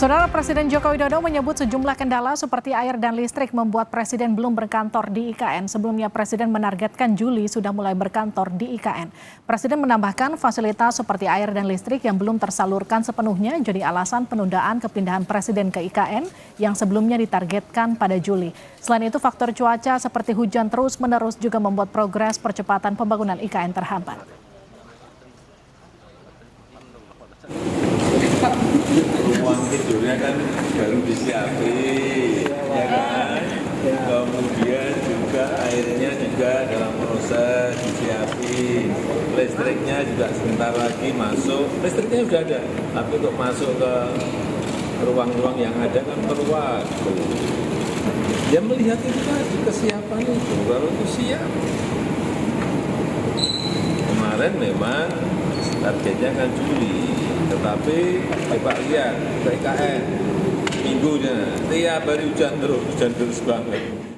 Saudara Presiden Joko Widodo menyebut sejumlah kendala seperti air dan listrik membuat Presiden belum berkantor di IKN. Sebelumnya Presiden menargetkan Juli sudah mulai berkantor di IKN. Presiden menambahkan fasilitas seperti air dan listrik yang belum tersalurkan sepenuhnya jadi alasan penundaan kepindahan Presiden ke IKN yang sebelumnya ditargetkan pada Juli. Selain itu faktor cuaca seperti hujan terus-menerus juga membuat progres percepatan pembangunan IKN terhambat. Ruang tidurnya kan baru disiapin, ya kan? Kemudian juga airnya juga dalam proses disiapin, listriknya juga sebentar lagi masuk, listriknya sudah ada, tapi untuk masuk ke ruang-ruang yang ada kan perlu waktu. Ya melihat itu tadi kesiapan itu, kalau itu siap. Kemarin memang targetnya kan Juli, tetapi coba lihat IKN minggunya tiap hari hujan terus banget.